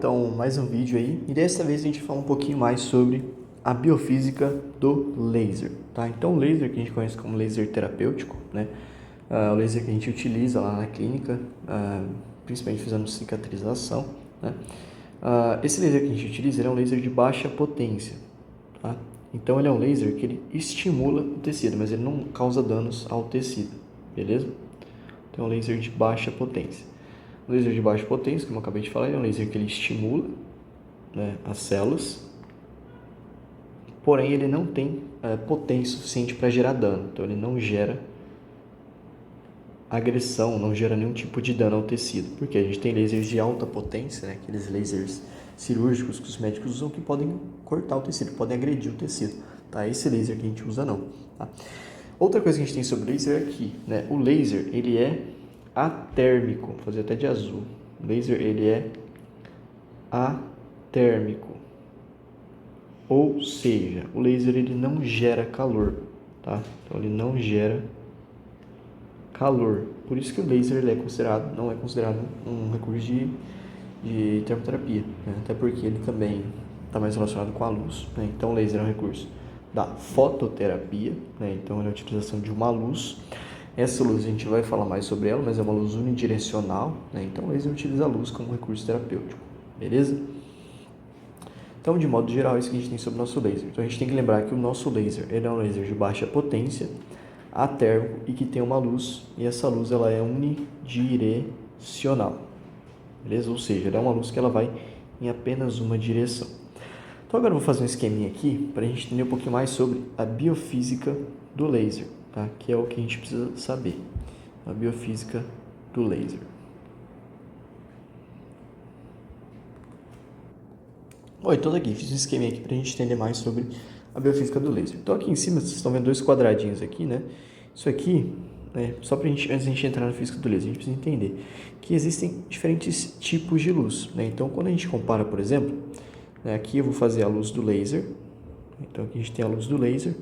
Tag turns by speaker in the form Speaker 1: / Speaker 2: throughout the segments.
Speaker 1: então mais um vídeo aí, e dessa vez a gente vai falar um pouquinho mais sobre a biofísica do laser, tá? Então o laser que a gente conhece como laser terapêutico, né? O laser que a gente utiliza lá na clínica, principalmente fazendo cicatrização, né? Esse laser que a gente utiliza ele é um laser de baixa potência, tá? Então ele é um laser que ele estimula o tecido, mas ele não causa danos ao tecido, beleza? Então é um laser de baixa potência. O laser de baixa potência, como eu acabei de falar, é um laser que ele estimula, né, as células, porém ele não tem potência suficiente para gerar dano. Então ele não gera agressão, não gera nenhum tipo de dano ao tecido. Porque a gente tem lasers de alta potência, né, aqueles lasers cirúrgicos que os médicos usam que podem cortar o tecido, podem agredir o tecido. Tá? Esse laser que a gente usa não. Tá? Outra coisa que a gente tem sobre o laser é aqui, né? O laser ele é atérmico, vou fazer até de azul. O laser ele é atérmico, ou seja, o laser ele não gera calor, tá? Então ele não gera calor. Por isso que o laser ele não é considerado um recurso de termoterapia, né? Até porque ele também está mais relacionado com a luz, né? Então o laser é um recurso da fototerapia, né? Então ele é a utilização de uma luz. Essa luz a gente vai falar mais sobre ela, mas é uma luz unidirecional, né? Então o laser utiliza a luz como recurso terapêutico, beleza? Então, de modo geral, é isso que a gente tem sobre o nosso laser. Então a gente tem que lembrar que o nosso laser ele é um laser de baixa potência, atérmico e que tem uma luz, e essa luz ela é unidirecional, beleza? Ou seja, ela é uma luz que ela vai em apenas uma direção. Então agora eu vou fazer um esqueminha aqui para a gente entender um pouquinho mais sobre a biofísica do laser, tá? Que é o que a gente precisa saber, a biofísica do laser. Oi, tô aqui, fiz um esqueminha aqui para a gente entender mais sobre a biofísica do laser. Então aqui em cima vocês estão vendo dois quadradinhos aqui, né? Isso aqui, né, só para antes da gente entrar na física do laser, a gente precisa entender que existem diferentes tipos de luz, né? Então quando a gente compara, por exemplo, né, aqui eu vou fazer a luz do laser, então aqui a gente tem a luz do laser,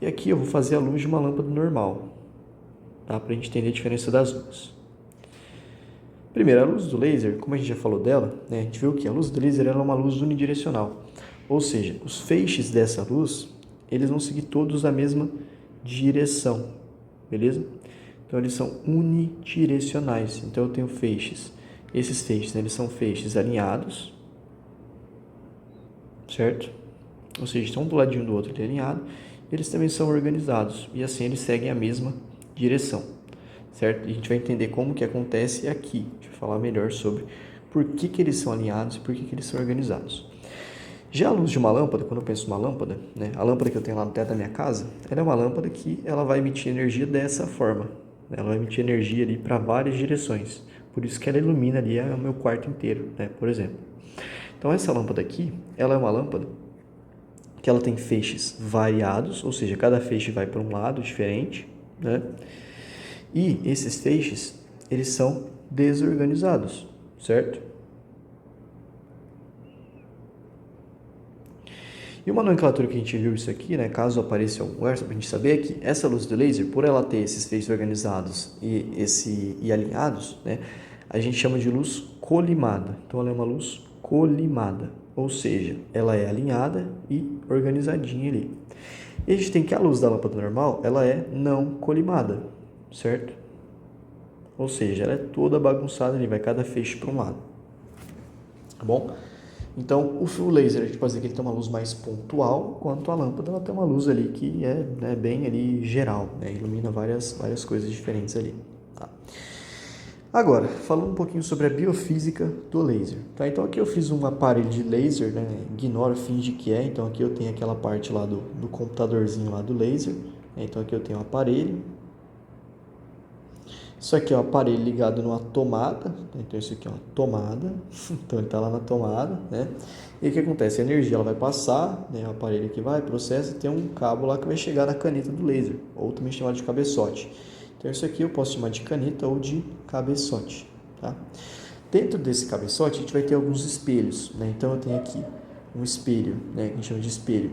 Speaker 1: e aqui eu vou fazer a luz de uma lâmpada normal, tá? Para a gente entender a diferença das luzes. Primeiro, a luz do laser, como a gente já falou dela, né, a gente viu que a luz do laser ela é uma luz unidirecional, ou seja, os feixes dessa luz, eles vão seguir todos a mesma direção, beleza? Então eles são unidirecionais, então eu tenho feixes, esses feixes, né, eles são feixes alinhados, certo? Ou seja, estão um do ladinho do outro alinhado, eles também são organizados, e assim eles seguem a mesma direção, certo? E a gente vai entender como que acontece aqui, a gente vai falar melhor sobre por que eles são alinhados e por que eles são organizados. Já a luz de uma lâmpada, quando eu penso numa lâmpada, né, a lâmpada que eu tenho lá no teto da minha casa, ela é uma lâmpada que ela vai emitir energia dessa forma, né? Ela vai emitir energia ali para várias direções, por isso que ela ilumina ali o meu quarto inteiro, né, por exemplo. Então essa lâmpada aqui, ela é uma lâmpada que ela tem feixes variados, ou seja, cada feixe vai para um lado diferente, né? E esses feixes, eles são desorganizados, certo? E uma nomenclatura que a gente viu isso aqui, né, caso apareça algum lugar, só para a gente saber, é que essa luz do laser, por ela ter esses feixes organizados e alinhados, né, a gente chama de luz colimada. Então ela é uma luz colimada, ou seja, ela é alinhada e organizadinha ali. E a gente tem que a luz da lâmpada normal, ela é não colimada, certo? Ou seja, ela é toda bagunçada ali, vai cada feixe para um lado, tá bom? Então, o laser, a gente pode dizer que ele tem uma luz mais pontual, enquanto a lâmpada ela tem uma luz ali que é, né, bem ali geral, né, ilumina várias coisas diferentes ali. Tá? Agora, falando um pouquinho sobre a biofísica do laser. Tá? Então aqui eu fiz um aparelho de laser, né, ignora, finge que é, então aqui eu tenho aquela parte lá do computadorzinho lá do laser, né, então aqui eu tenho um aparelho. Isso aqui é um aparelho ligado numa tomada, então isso aqui é uma tomada, então ele está lá na tomada, né? E o que acontece? A energia ela vai passar, né? O aparelho aqui vai, processa, e tem um cabo lá que vai chegar na caneta do laser, ou também chamado de cabeçote. Então isso aqui eu posso chamar de caneta ou de cabeçote, tá? Dentro desse cabeçote a gente vai ter alguns espelhos, né? Então eu tenho aqui um espelho, né, que a gente chama de espelho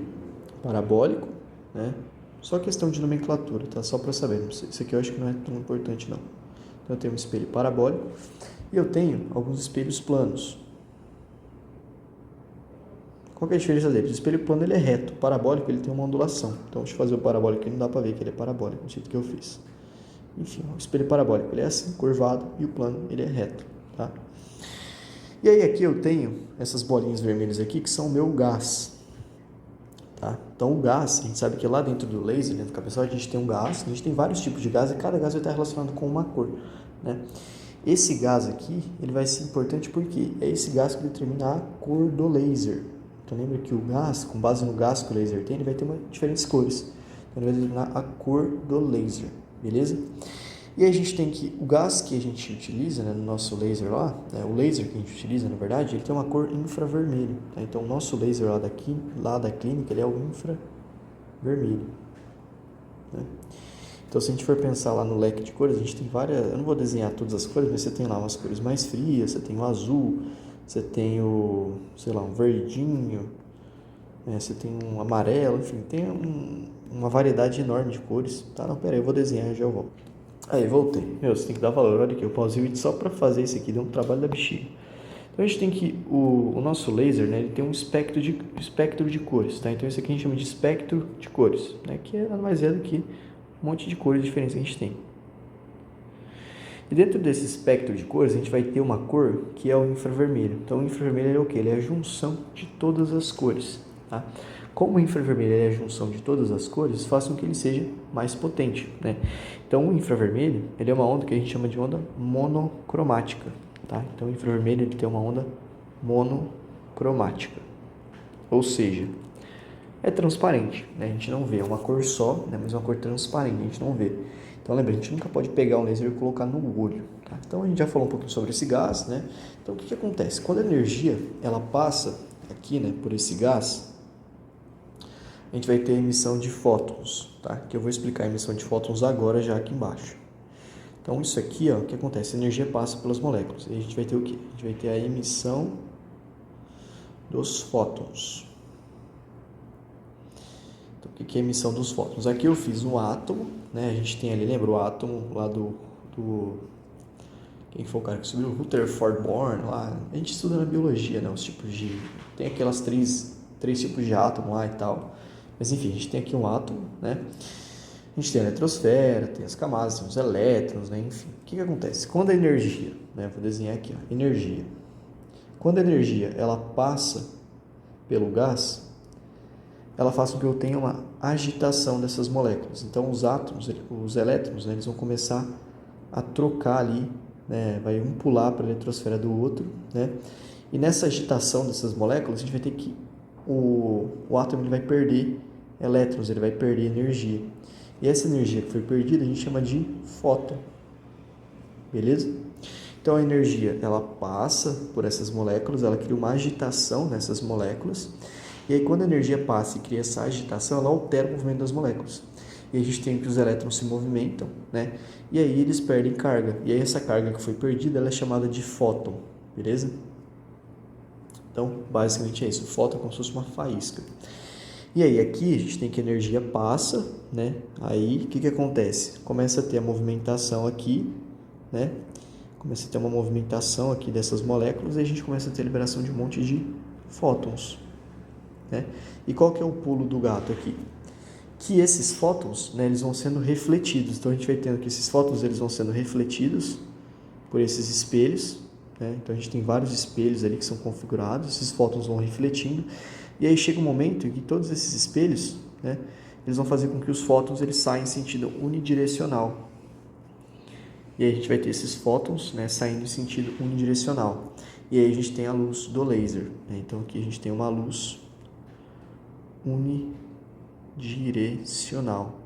Speaker 1: parabólico, né? Só questão de nomenclatura, tá? Só para saber. Isso aqui eu acho que não é tão importante, não. Então, eu tenho um espelho parabólico e eu tenho alguns espelhos planos. Qual que é a diferença dele? O espelho plano ele é reto, o parabólico ele tem uma ondulação. Então, deixa eu fazer o parabólico aqui, não dá para ver que ele é parabólico, do jeito que eu fiz. Enfim, o espelho parabólico ele é assim, curvado, e o plano ele é reto, tá? E aí aqui eu tenho essas bolinhas vermelhas aqui que são o meu gás, tá? Então o gás, a gente sabe que lá dentro do laser, dentro do cabeçote, a gente tem um gás, a gente tem vários tipos de gás e cada gás vai estar relacionado com uma cor, né? Esse gás aqui, ele vai ser importante porque é esse gás que determina a cor do laser. Então lembra que o gás, com base no gás que o laser tem, ele vai ter diferentes cores. Então ele vai determinar a cor do laser, beleza? E aí a gente tem que o gás que a gente utiliza, né, no nosso laser lá, né, o laser que a gente utiliza, na verdade, ele tem uma cor infravermelho. Tá? Então o nosso laser lá da clínica, ele é o infravermelho. Né? Então se a gente for pensar lá no leque de cores, a gente tem várias, eu não vou desenhar todas as cores, mas você tem lá umas cores mais frias, você tem o azul, você tem o, sei lá, um verdinho, né, você tem um amarelo, enfim, tem uma variedade enorme de cores. Tá, não, pera aí, eu vou desenhar e já volto. Aí, voltei. Você tem que dar valor. Olha aqui, eu pausei o vídeo só para fazer isso aqui, deu um trabalho da bexiga. Então a gente tem que, o nosso laser, né, ele tem um espectro de cores, tá? Então isso aqui a gente chama de espectro de cores, né, que nada mais é do que um monte de cores diferentes que a gente tem. E dentro desse espectro de cores, a gente vai ter uma cor que é o infravermelho. Então o infravermelho é o quê? Ele é a junção de todas as cores, tá? Como o infravermelho é a junção de todas as cores, faz com que ele seja mais potente, né? Então o infravermelho, ele é uma onda que a gente chama de onda monocromática, tá? Então o infravermelho ele tem uma onda monocromática. Ou seja, é transparente, né? A gente não vê, é uma cor só, né? Mas uma cor transparente, a gente não vê. Então lembra, a gente nunca pode pegar um laser e colocar no olho, tá? Então a gente já falou um pouquinho sobre esse gás, né? Então o que acontece? Quando a energia ela passa aqui, né, por esse gás, a gente vai ter a emissão de fótons, tá? Que eu vou explicar a emissão de fótons agora já aqui embaixo. Então isso aqui, ó, o que acontece? A energia passa pelas moléculas. E a gente vai ter o quê? A gente vai ter a emissão dos fótons. Então o que é a emissão dos fótons? Aqui eu fiz um átomo, né? A gente tem ali, lembra o átomo lá do quem foi o cara que subiu? Rutherford Bohr lá. A gente estuda na biologia, né? Os tipos de... Tem aquelas três tipos de átomo lá e tal. Mas enfim, a gente tem aqui um átomo, né? A gente tem a eletrosfera, tem as camadas, tem os elétrons, né? Enfim, o que acontece? Quando a energia, né? Vou desenhar aqui, ó, energia. Quando a energia ela passa pelo gás, ela faz com que eu tenha uma agitação dessas moléculas. Então os átomos, os elétrons, né? Eles vão começar a trocar ali, né? Vai um pular para a eletrosfera do outro, né? E nessa agitação dessas moléculas, a gente vai ter que o átomo ele vai perder elétrons, ele vai perder energia. E essa energia que foi perdida a gente chama de fóton. Beleza? Então a energia ela passa por essas moléculas, ela cria uma agitação nessas moléculas. E aí quando a energia passa e cria essa agitação, ela altera o movimento das moléculas. E a gente tem que os elétrons se movimentam, né? E aí eles perdem carga. E aí essa carga que foi perdida ela é chamada de fóton. Beleza? Então, basicamente é isso. O fóton é como se fosse uma faísca. E aí, aqui a gente tem que a energia passa, né? Aí, o que acontece? Começa a ter a movimentação aqui, né? Começa a ter uma movimentação aqui dessas moléculas e a gente começa a ter a liberação de um monte de fótons, né? E qual que é o pulo do gato aqui? Que esses fótons, né, eles vão sendo refletidos. Então, a gente vai tendo que esses fótons eles vão sendo refletidos por esses espelhos, né? Então a gente tem vários espelhos ali que são configurados, esses fótons vão refletindo, e aí chega um momento em que todos esses espelhos, né, eles vão fazer com que os fótons eles saiam em sentido unidirecional. E aí a gente vai ter esses fótons, né, saindo em sentido unidirecional. E aí a gente tem a luz do laser, né? Então aqui a gente tem uma luz unidirecional.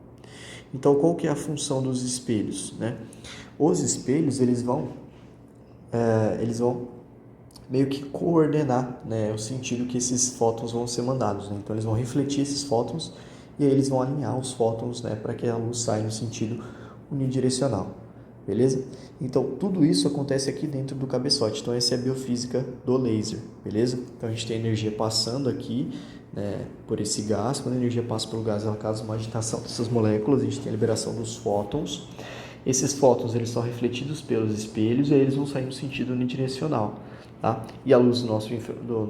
Speaker 1: Então qual que é a função dos espelhos, né? Os espelhos eles vão meio que coordenar, né, o sentido que esses fótons vão ser mandados, né? Então eles vão refletir esses fótons e aí eles vão alinhar os fótons, né, para que a luz saia no sentido unidirecional, beleza? Então tudo isso acontece aqui dentro do cabeçote. Então essa é a biofísica do laser, beleza? Então a gente tem a energia passando aqui, né, por esse gás. Quando a energia passa pelo gás, ela causa uma agitação dessas moléculas, a gente tem a liberação dos fótons. Esses fótons eles são refletidos pelos espelhos e aí eles vão sair no sentido unidirecional. tá? E a luz do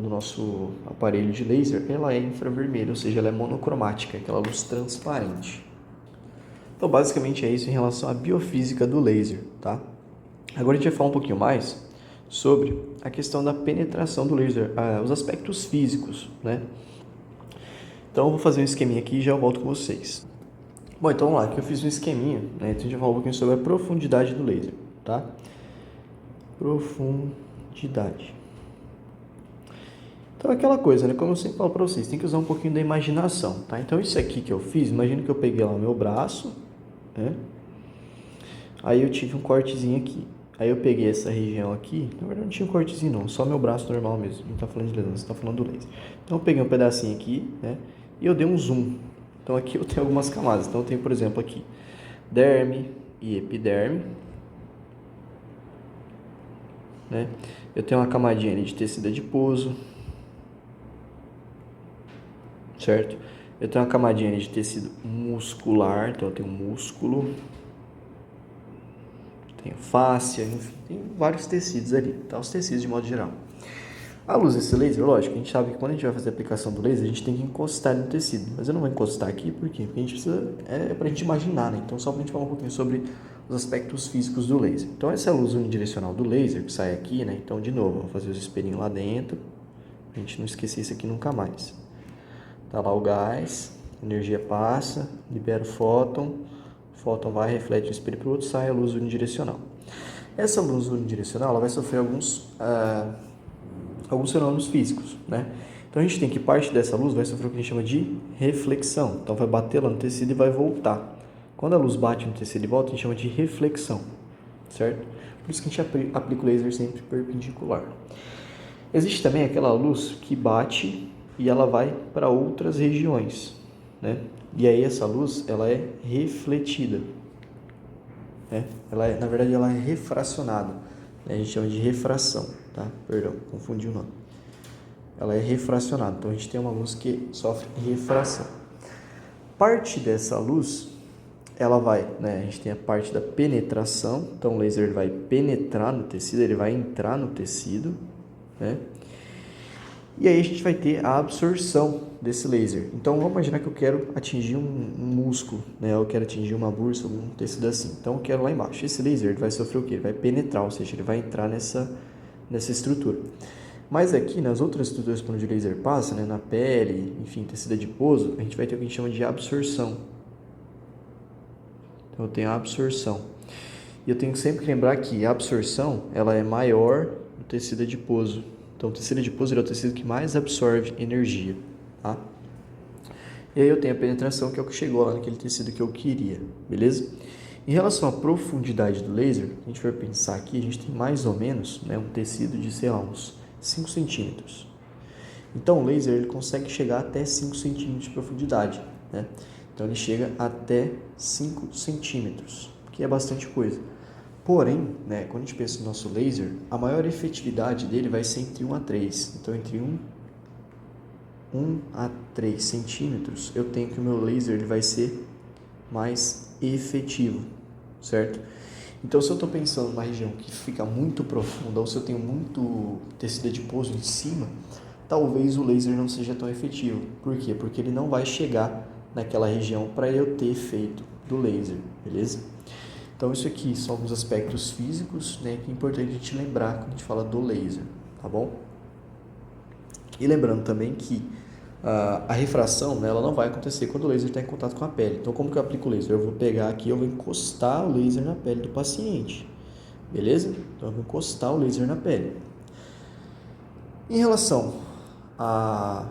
Speaker 1: nosso aparelho de laser, ela é infravermelha, ou seja, ela é monocromática, aquela luz transparente. Então, basicamente é isso em relação à biofísica do laser, tá? Agora a gente vai falar um pouquinho mais sobre a questão da penetração do laser, os aspectos físicos, né? Então, eu vou fazer um esqueminha aqui e já volto com vocês. Bom, então vamos lá, aqui eu fiz um esqueminha, né? Então a gente vai falar um pouquinho sobre a profundidade do laser, tá? Profundidade. Então, aquela coisa, né? Como eu sempre falo para vocês, tem que usar um pouquinho da imaginação, tá? Então, isso aqui que eu fiz, imagina que eu peguei lá o meu braço, né? Aí eu tive um cortezinho aqui. Aí eu peguei essa região aqui, na verdade não tinha um cortezinho não, só meu braço normal mesmo, não tá falando de laser, você tá falando do laser. Então eu peguei um pedacinho aqui, né? E eu dei um zoom. Então aqui eu tenho algumas camadas. Então eu tenho, por exemplo, aqui derme e epiderme, né? Eu tenho uma camadinha ali de tecido adiposo, certo? Eu tenho uma camadinha ali de tecido muscular, então eu tenho músculo, tenho fáscia, enfim, tem vários tecidos ali, tá? Os tecidos de modo geral. A luz desse laser, lógico, a gente sabe que quando a gente vai fazer a aplicação do laser, a gente tem que encostar no tecido. Mas eu não vou encostar aqui, por quê? Porque a gente precisa, pra gente imaginar, né? Então, só pra gente falar um pouquinho sobre os aspectos físicos do laser. Então, essa é a luz unidirecional do laser, que sai aqui, né? Então, de novo, vamos fazer os espelhinhos lá dentro, pra gente não esquecer isso aqui nunca mais. Tá lá o gás, energia passa, libera o fóton vai, reflete um espelho para o outro, sai a luz unidirecional. Essa luz unidirecional ela vai sofrer alguns fenômenos físicos, né? Então a gente tem que parte dessa luz vai sofrer o que a gente chama de reflexão. Então vai bater lá no tecido e vai voltar. Quando a luz bate no tecido e volta, a gente chama de reflexão, certo? Por isso que a gente aplica o laser sempre perpendicular. Existe também aquela luz que bate e ela vai para outras regiões, né? E aí essa luz ela é refletida, né? Na verdade ela é refracionada, né? A gente chama de refração, tá? Perdão, confundi o nome. Ela é refracionada, então a gente tem uma luz que sofre refração. Parte dessa luz ela vai, né? A gente tem a parte da penetração, então o laser ele vai penetrar no tecido, ele vai entrar no tecido, né? E aí a gente vai ter a absorção desse laser. Então vamos imaginar que eu quero atingir um músculo, né? Eu quero atingir uma bursa, algum tecido assim. Então eu quero lá embaixo. Esse laser ele vai sofrer o quê? Ele vai penetrar, ou seja, ele vai entrar nessa estrutura. Mas aqui nas outras estruturas por onde o laser passa, né? Na pele, enfim, tecido adiposo, a gente vai ter o que a gente chama de absorção. Então eu tenho a absorção. E eu tenho sempre que lembrar que a absorção ela é maior no tecido adiposo. Então, o tecido adiposo é o tecido que mais absorve energia, tá? E aí eu tenho a penetração, que é o que chegou lá naquele tecido que eu queria, beleza? Em relação à profundidade do laser, a gente vai pensar aqui, a gente tem mais ou menos, né, um tecido de, sei lá, uns 5 centímetros. Então, o laser ele consegue chegar até 5 centímetros de profundidade, né? Então, ele chega até 5 centímetros, que é bastante coisa. Porém, né, quando a gente pensa no nosso laser, a maior efetividade dele vai ser entre 1 a 3. Então, entre 1 a 3 centímetros, eu tenho que o meu laser ele vai ser mais efetivo, certo? Então, se eu estou pensando numa região que fica muito profunda, ou se eu tenho muito tecido adiposo em cima, talvez o laser não seja tão efetivo. Por quê? Porque ele não vai chegar naquela região para eu ter efeito do laser, beleza? Então, isso aqui são alguns aspectos físicos, né, que é importante a gente lembrar quando a gente fala do laser, tá bom? E lembrando também que a refração, né, ela não vai acontecer quando o laser está em contato com a pele. Então, como que eu aplico o laser? Eu vou pegar aqui, eu vou encostar o laser na pele do paciente, beleza? Então, eu vou encostar o laser na pele. Em relação à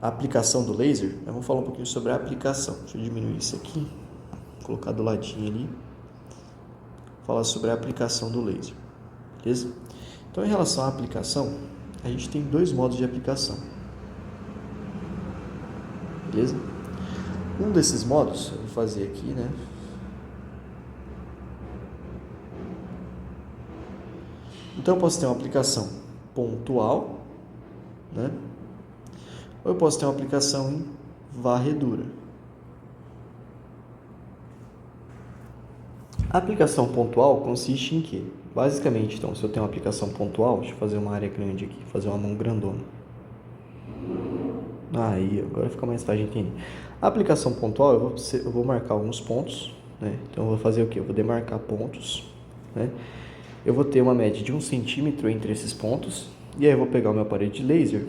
Speaker 1: aplicação do laser, eu vou falar um pouquinho sobre a aplicação. Deixa eu diminuir isso aqui, colocar do ladinho ali. Falar sobre a aplicação do laser, beleza? Então, em relação à aplicação, a gente tem dois modos de aplicação, beleza? Um desses modos, eu vou fazer aqui, né? Então, eu posso ter uma aplicação pontual, né? Ou eu posso ter uma aplicação em varredura. A aplicação pontual consiste em quê? Basicamente, então, se eu tenho uma aplicação pontual, deixa eu fazer uma área grande aqui, fazer uma mão grandona. Aí, agora fica mais fácil de entender. A aplicação pontual, eu vou marcar alguns pontos, né? Então, eu vou fazer o quê? Eu vou demarcar pontos, né? Eu vou ter uma média de 1 centímetro entre esses pontos, e aí eu vou pegar o meu aparelho de laser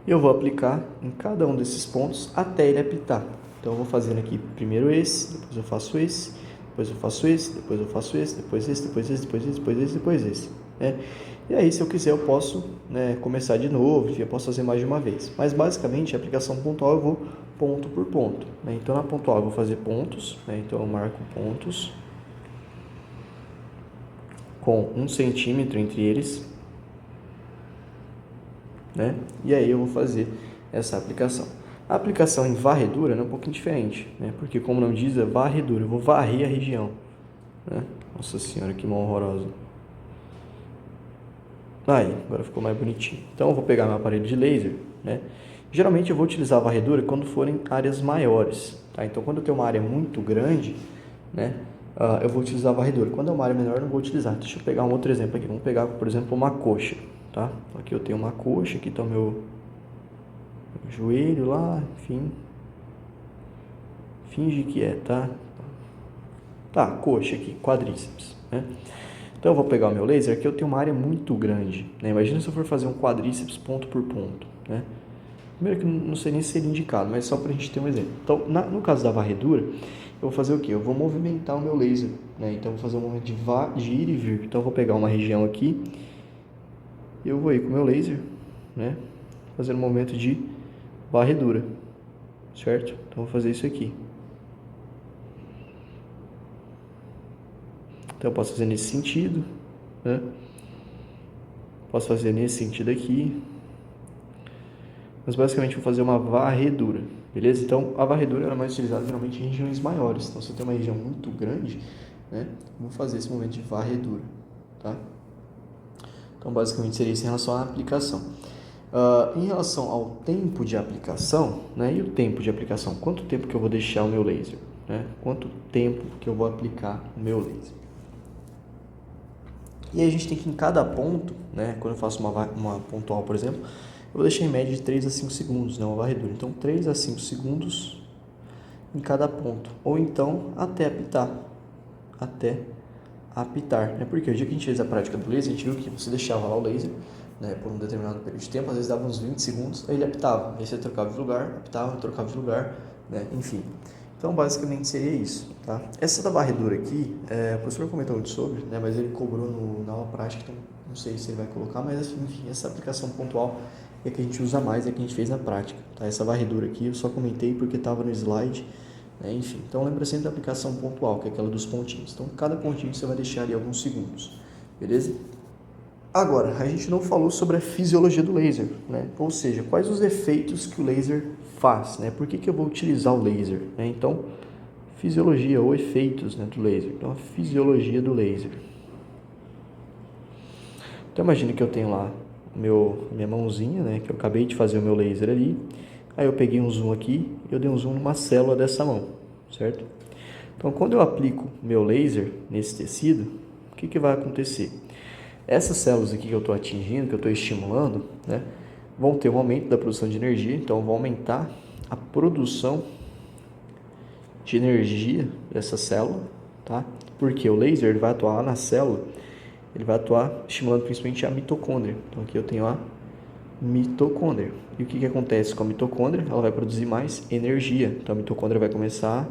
Speaker 1: e eu vou aplicar em cada um desses pontos até ele apitar. Então, eu vou fazendo aqui primeiro esse, depois eu faço esse, depois eu faço esse, depois eu faço esse, depois esse, depois esse, depois esse, depois esse, depois esse, né? E aí, se eu quiser, eu posso, né, começar de novo, eu posso fazer mais de uma vez. Mas, basicamente, a aplicação pontual eu vou ponto por ponto, né? Então, na pontual eu vou fazer pontos, né? Então, eu marco pontos com 1 centímetro entre eles, né? E aí eu vou fazer essa aplicação. A aplicação em varredura é um pouquinho diferente, né? Porque, como não diz, é varredura. Eu vou varrer a região, né? Nossa senhora, que mão horrorosa. Aí, agora ficou mais bonitinho. Então, eu vou pegar meu aparelho de laser, né? Geralmente, eu vou utilizar a varredura quando forem áreas maiores, tá? Então, quando eu tenho uma área muito grande, né? Eu vou utilizar a varredura. Quando é uma área menor, eu não vou utilizar. Deixa eu pegar um outro exemplo aqui. Vamos pegar, por exemplo, uma coxa, tá? Aqui eu tenho uma coxa, aqui está o meu joelho lá, enfim. Finge que é, tá? Tá, coxa aqui, quadríceps, né? Então eu vou pegar o meu laser, aqui eu tenho uma área muito grande, né? Imagina se eu for fazer um quadríceps ponto por ponto, né? Primeiro que não sei nem se seria indicado, mas só para a gente ter um exemplo. Então, no caso da varredura, eu vou fazer o quê? Eu vou movimentar o meu laser, né? Então eu vou fazer um movimento de ir e vir. Então eu vou pegar uma região aqui, e eu vou ir com o meu laser, né? Fazendo um movimento de varredura, certo? Então eu vou fazer isso aqui. Então eu posso fazer nesse sentido, né? Posso fazer nesse sentido aqui. Mas basicamente eu vou fazer uma varredura, beleza? Então a varredura é mais utilizada geralmente em regiões maiores. Então se eu tenho uma região muito grande, né? Vou fazer esse movimento de varredura, tá? Então basicamente seria isso em relação à aplicação. Em relação ao tempo de aplicação, né? E o tempo de aplicação? Quanto tempo que eu vou deixar o meu laser, né? Quanto tempo que eu vou aplicar o meu laser? E aí a gente tem que em cada ponto, né, quando eu faço uma pontual, por exemplo, eu vou deixar em média de 3 a 5 segundos, né, uma varredura. Então, 3 a 5 segundos em cada ponto. Ou então, até apitar. Até apitar. Né? Porque o dia que a gente fez a prática do laser, a gente viu que você deixava lá o laser, né, por um determinado período de tempo, às vezes dava uns 20 segundos, aí ele apitava. Aí você trocava de lugar, apitava, trocava de lugar, né, enfim. Então, basicamente, seria isso, tá? Essa da varredura aqui, o professor comentou muito sobre, né? Mas ele cobrou na aula prática, então não sei se ele vai colocar, mas, enfim, essa aplicação pontual é que a gente usa mais, é que a gente fez na prática, tá? Essa varredura aqui eu só comentei porque estava no slide, né? Enfim. Então, lembra sempre da aplicação pontual, que é aquela dos pontinhos. Então, cada pontinho você vai deixar ali alguns segundos, beleza? Agora, a gente não falou sobre a fisiologia do laser, né? Ou seja, quais os efeitos que o laser faz, né? Por que eu vou utilizar o laser, né? Então, fisiologia ou efeitos, né, do laser. Então, a fisiologia do laser. Então, imagina que eu tenho lá minha mãozinha, né? Que eu acabei de fazer o meu laser ali. Aí eu peguei um zoom aqui e eu dei um zoom numa célula dessa mão, certo? Então, quando eu aplico meu laser nesse tecido, o que vai acontecer? Essas células aqui que eu estou atingindo, que eu estou estimulando, né, vão ter um aumento da produção de energia, então eu vou aumentar a produção de energia dessa célula, tá? Porque o laser ele vai atuar lá na célula, ele vai atuar estimulando principalmente a mitocôndria. Então aqui eu tenho a mitocôndria. E o que acontece com a mitocôndria? Ela vai produzir mais energia. Então a mitocôndria vai começar a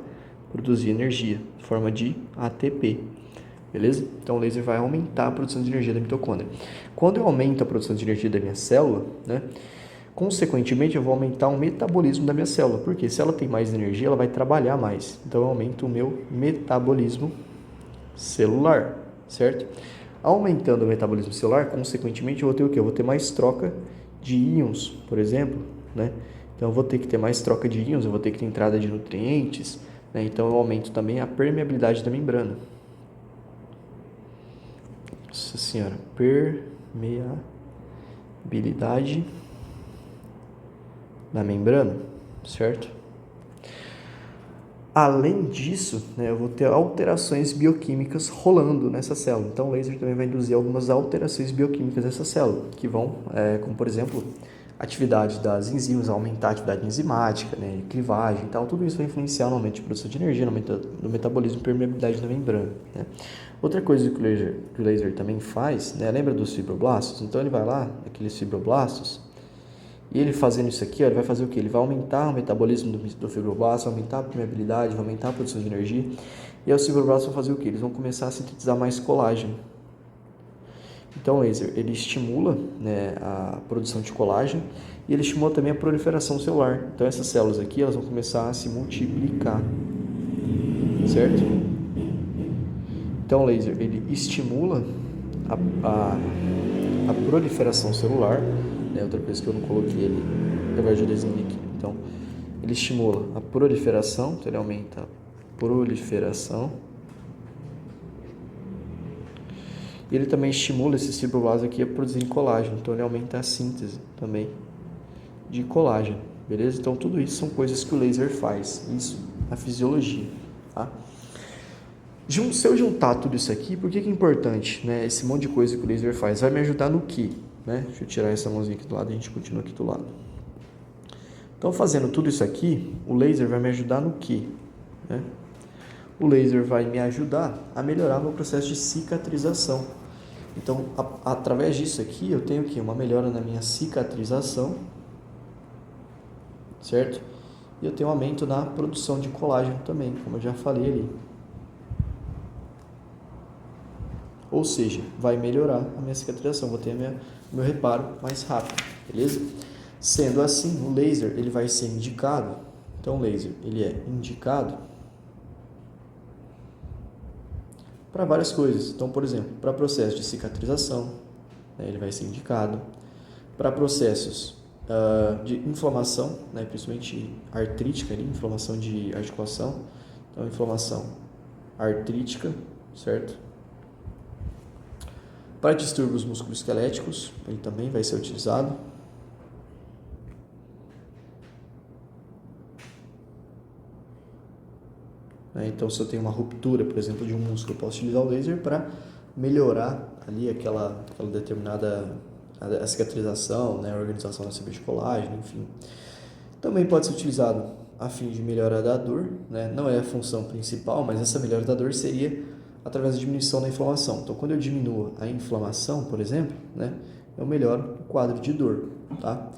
Speaker 1: produzir energia em forma de ATP. Beleza? Então o laser vai aumentar a produção de energia da mitocôndria. Quando eu aumento a produção de energia da minha célula, né, consequentemente eu vou aumentar o metabolismo da minha célula, porque se ela tem mais energia, ela vai trabalhar mais. Então eu aumento o meu metabolismo celular, certo? Aumentando o metabolismo celular, consequentemente eu vou ter o quê? Eu vou ter mais troca de íons, por exemplo, né? Então eu vou ter que ter mais troca de íons, eu vou ter que ter entrada de nutrientes, né? Então eu aumento também a permeabilidade da membrana. Nossa senhora, permeabilidade da membrana, certo? Além disso, né, eu vou ter alterações bioquímicas rolando nessa célula. Então, o laser também vai induzir algumas alterações bioquímicas nessa célula, que vão, como por exemplo, atividade das enzimas, aumentar a atividade enzimática, né, clivagem e tal. Tudo isso vai influenciar no aumento de produção de energia, no metabolismo e permeabilidade da membrana, né. Outra coisa que o laser também faz, né, lembra dos fibroblastos? Então, ele vai lá, aqueles fibroblastos, e ele fazendo isso aqui, ó, ele vai fazer o quê? Ele vai aumentar o metabolismo do fibroblasto, aumentar a permeabilidade, vai aumentar a produção de energia. E aí os fibroblastos vão fazer o quê? Eles vão começar a sintetizar mais colágeno. Então o laser, ele estimula, né, a produção de colágeno e ele estimula também a proliferação celular. Então essas células aqui, elas vão começar a se multiplicar, certo? Então o laser, ele estimula a proliferação celular. Outra coisa que eu não coloquei ali, eu vou ajudar aqui. Então, ele estimula a proliferação, então ele aumenta a proliferação. E ele também estimula esses fibroblastos aqui a produzirem colágeno, então ele aumenta a síntese também de colágeno, beleza? Então, tudo isso são coisas que o laser faz, isso na fisiologia, tá? Se eu juntar tudo isso aqui, por que é importante, né? Esse monte de coisa que o laser faz vai me ajudar no quê? Né? Deixa eu tirar essa mãozinha aqui do lado e a gente continua aqui do lado. Então, fazendo tudo isso aqui, o laser vai me ajudar no quê? Né? O laser vai me ajudar a melhorar meu processo de cicatrização. Então, através disso aqui, eu tenho o quê? Uma melhora na minha cicatrização, certo? E eu tenho um aumento na produção de colágeno também, como eu já falei ali. Ou seja, vai melhorar a minha cicatrização, vou ter meu reparo mais rápido, beleza? Sendo assim, o laser ele vai ser indicado, então o laser ele é indicado para várias coisas. Então, por exemplo, para processo de cicatrização, né, ele vai ser indicado. Para processos de inflamação, né, principalmente artrítica, ali, inflamação de articulação, então inflamação artrítica, certo? Para distúrbios musculoesqueléticos, ele também vai ser utilizado. Então, se eu tenho uma ruptura, por exemplo, de um músculo, eu posso utilizar o laser para melhorar ali aquela determinada a cicatrização, né, a organização da fibra de colágeno, enfim. Também pode ser utilizado a fim de melhorar da dor, né? Não é a função principal, mas essa melhora da dor seria através da diminuição da inflamação. Então, quando eu diminuo a inflamação, por exemplo, né, eu melhoro o quadro de dor, tá?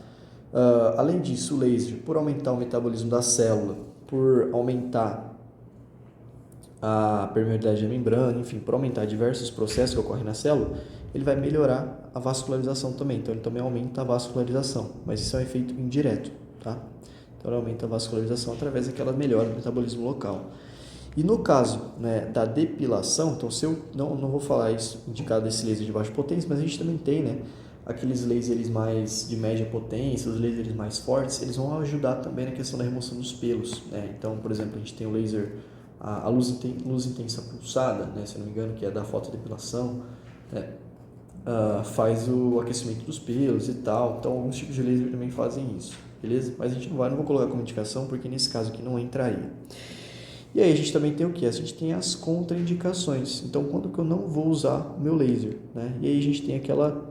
Speaker 1: Além disso, o laser, por aumentar o metabolismo da célula, por aumentar a permeabilidade da membrana, enfim, por aumentar diversos processos que ocorrem na célula, ele vai melhorar a vascularização também. Então, ele também aumenta a vascularização, mas isso é um efeito indireto, tá? Então, ele aumenta a vascularização através daquela melhora do metabolismo local. E no caso, né, da depilação, então se eu não vou falar isso indicado desse laser de baixa potência, mas a gente também tem, né, aqueles lasers mais de média potência, os lasers mais fortes, eles vão ajudar também na questão da remoção dos pelos, né? Então, por exemplo, a gente tem o laser, a luz intensa pulsada, né, se eu não me engano, que é da fotodepilação, né, faz o aquecimento dos pelos e tal. Então, alguns tipos de laser também fazem isso, beleza? Mas a gente não vou colocar como indicação, porque nesse caso aqui não entraria. E aí a gente também tem o que? A gente tem as contraindicações. Então, quando que eu não vou usar o meu laser, né? E aí a gente tem aquela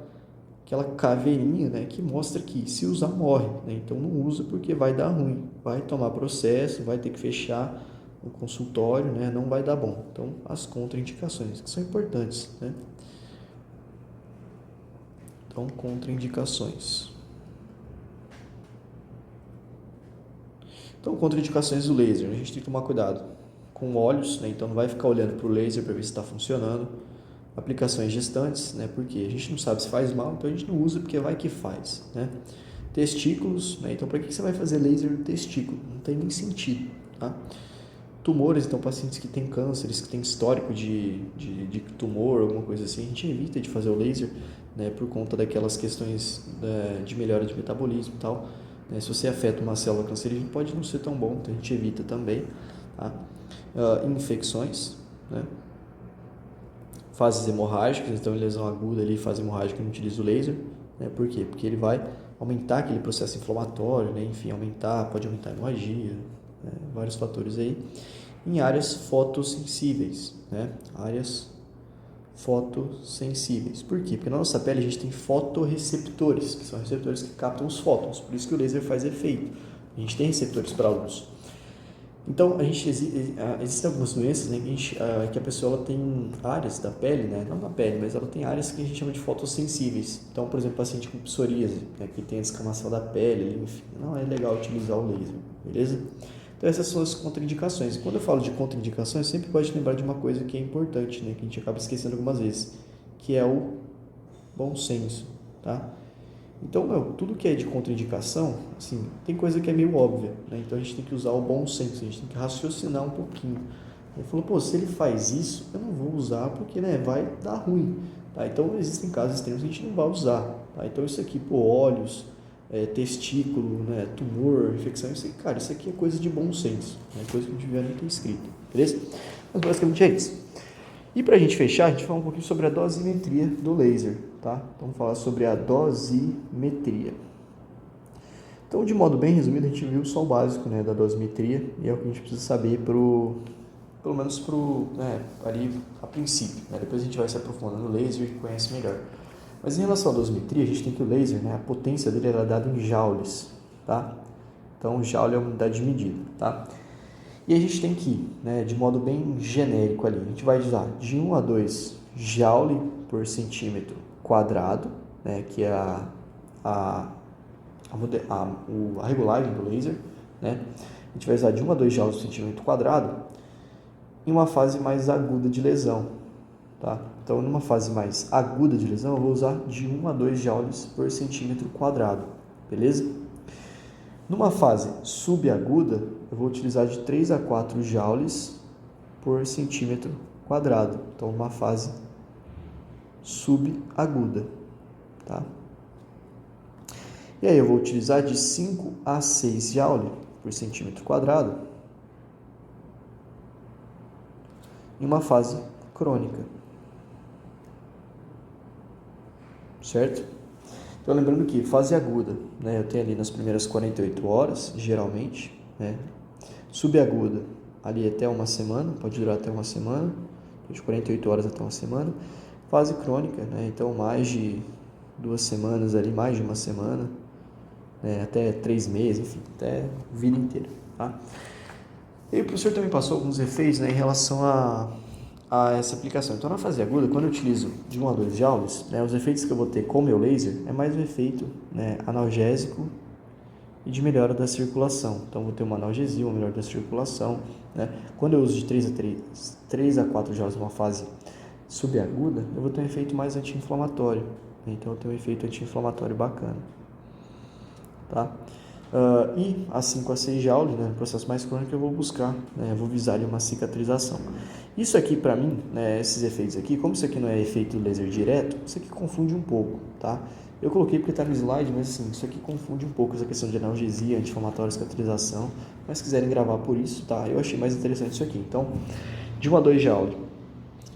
Speaker 1: caveirinha, né, que mostra que se usar morre, né? Então não usa porque vai dar ruim, vai tomar processo, vai ter que fechar o consultório, né? Não vai dar bom. Então, as contraindicações, que são importantes, né? Então, contraindicações. Então, contraindicações do laser, a gente tem que tomar cuidado com olhos, né? Então não vai ficar olhando para o laser para ver se está funcionando. Aplicações gestantes, né? Porque a gente não sabe se faz mal, então a gente não usa porque vai que faz, né? Testículos, né? Então para que você vai fazer laser no testículo? Não tem nem sentido, tá? Tumores, então pacientes que têm cânceres, que têm histórico de tumor, alguma coisa assim, a gente evita de fazer o laser, né? Por conta daquelas questões de melhora de metabolismo e tal. Se você afeta uma célula cancerígena, pode não ser tão bom, então a gente evita também, tá? Infecções, né? Fases hemorrágicas, então lesão aguda ali, fase hemorrágica, não utiliza o laser, né? Por quê? Porque ele vai aumentar aquele processo inflamatório, né? Enfim, pode aumentar a hemorragia, né, vários fatores aí, em áreas fotossensíveis, né, áreas fotossensíveis. Por quê? Porque na nossa pele a gente tem fotorreceptores, que são receptores que captam os fótons, por isso que o laser faz efeito. A gente tem receptores para a luz. Então, existem algumas doenças, né, que a pessoa ela tem áreas da pele, né, não na pele, mas ela tem áreas que a gente chama de fotossensíveis. Então, por exemplo, paciente com psoríase, né, que tem a descamação da pele, enfim, não é legal utilizar o laser, beleza? Então, essas são as contraindicações. E quando eu falo de contraindicações, sempre pode lembrar de uma coisa que é importante, né, que a gente acaba esquecendo algumas vezes, que é o bom senso, tá? Então, tudo que é de contraindicação, assim, tem coisa que é meio óbvia, né? Então a gente tem que usar o bom senso, a gente tem que raciocinar um pouquinho. Ele falou, pô, se ele faz isso, eu não vou usar porque, né, vai dar ruim, tá? Então existem casos extremos que a gente não vai usar, tá? Então isso aqui, pô, olhos, testículo, né, tumor, infecção, isso aqui, cara, isso aqui é coisa de bom senso, é coisa que não tiver nem ter escrito, beleza? Mas basicamente é isso. E para a gente fechar, a gente fala um pouquinho sobre a dosimetria do laser, tá? Então, vamos falar sobre a dosimetria. Então, de modo bem resumido, a gente viu só o básico, né, da dosimetria, e é o que a gente precisa saber pelo menos ali a princípio, né? Depois a gente vai se aprofundando no laser e conhece melhor. Mas em relação à dosimetria, a gente tem que o laser, né, a potência dele era dada em joules, tá? Então, joule é a unidade de medida, tá? E a gente tem que, né, de modo bem genérico ali, a gente vai usar de 1 a 2 joule por centímetro quadrado, né, que é a regulagem do laser, né? A gente vai usar de 1 a 2 joules por centímetro quadrado em uma fase mais aguda de lesão, tá? Então, numa fase mais aguda de lesão, eu vou usar de 1 a 2 joules por centímetro quadrado, beleza? Numa fase subaguda, eu vou utilizar de 3 a 4 joules por centímetro quadrado. Então, numa fase subaguda, tá? E aí eu vou utilizar de 5 a 6 joules por centímetro quadrado em uma fase crônica, certo? Então, lembrando que fase aguda, né, eu tenho ali nas primeiras 48 horas, geralmente, né? Subaguda, ali até uma semana, pode durar até uma semana, de 48 horas até uma semana. Fase crônica, né, então mais de 2 semanas ali, mais de uma semana, né, até 3 meses, enfim, até a vida inteira, tá? E o professor também passou alguns efeitos, né, em relação a essa aplicação. Então, na fase aguda, quando eu utilizo de 1 a 2 joules, né, os efeitos que eu vou ter com o meu laser é mais um efeito, né, analgésico e de melhora da circulação. Então, vou ter uma analgesia, uma melhora da circulação, né? Quando eu uso de 3 a 4 joules numa fase subaguda, eu vou ter um efeito mais anti-inflamatório. Então, eu tenho um efeito anti-inflamatório bacana, tá? E a 5 a 6 joules, né, no processo mais crônico, eu vou buscar, né, eu vou visar ali uma cicatrização. Isso aqui, para mim, né, esses efeitos aqui, como isso aqui não é efeito laser direto, isso aqui confunde um pouco, tá? Eu coloquei porque está no slide, mas assim, isso aqui confunde um pouco essa questão de analgesia, anti-inflamatória, cicatrização. Mas se quiserem gravar por isso, tá? Eu achei mais interessante isso aqui. Então, de 1 a 2 joules,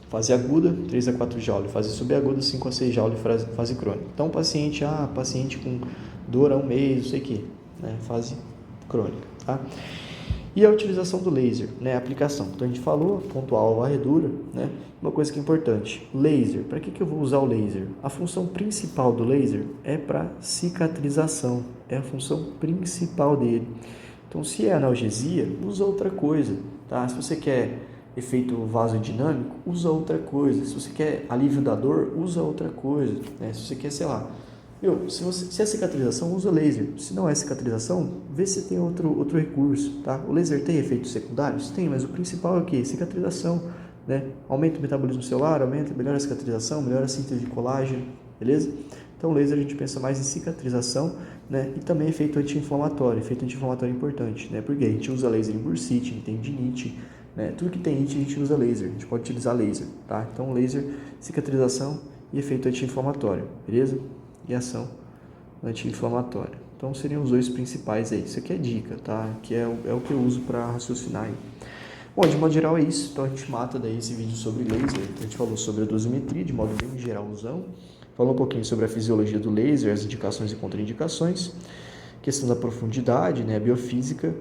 Speaker 1: fase aguda, 3 a 4 joules, fase subaguda, 5 a 6 joules, fase crônica. Então, paciente com dor há um mês, não sei o que, né? Fase crônica, tá? E a utilização do laser, né? A aplicação. Então, a gente falou, pontual, varredura, né? Uma coisa que é importante, laser. Para que eu vou usar o laser? A função principal do laser é para cicatrização. É a função principal dele. Então, se é analgesia, usa outra coisa, tá? Se você quer efeito vasodinâmico, usa outra coisa. Se você quer alívio da dor, usa outra coisa, né? Se você quer, sei lá, se é cicatrização, usa laser. Se não é cicatrização, vê se tem outro recurso, tá? O laser tem efeitos secundários? Tem, mas o principal é o quê? Cicatrização, né? Aumenta o metabolismo celular, melhora a cicatrização, melhora a síntese de colágeno, beleza? Então, o laser a gente pensa mais em cicatrização, né? E também efeito anti-inflamatório. Efeito anti-inflamatório é importante, né? Porque a gente usa laser em bursite, em tendinite, né? Tudo que tem it a gente usa laser. A gente pode utilizar laser, tá? Então, laser, cicatrização e efeito anti-inflamatório, beleza? E ação anti-inflamatória. Então, seriam os dois principais aí. Isso aqui é dica, tá? Que é o que eu uso para raciocinar aí. Bom, de modo geral é isso. Então, a gente mata daí esse vídeo sobre laser. Então, a gente falou sobre a dosimetria, de modo bem geralzão. Falou um pouquinho sobre a fisiologia do laser, as indicações e contraindicações. Questão da profundidade, né? A biofísica.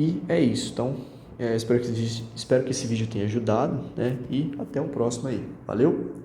Speaker 1: E é isso. Então, espero que esse vídeo tenha ajudado, né? E até o próximo aí. Valeu!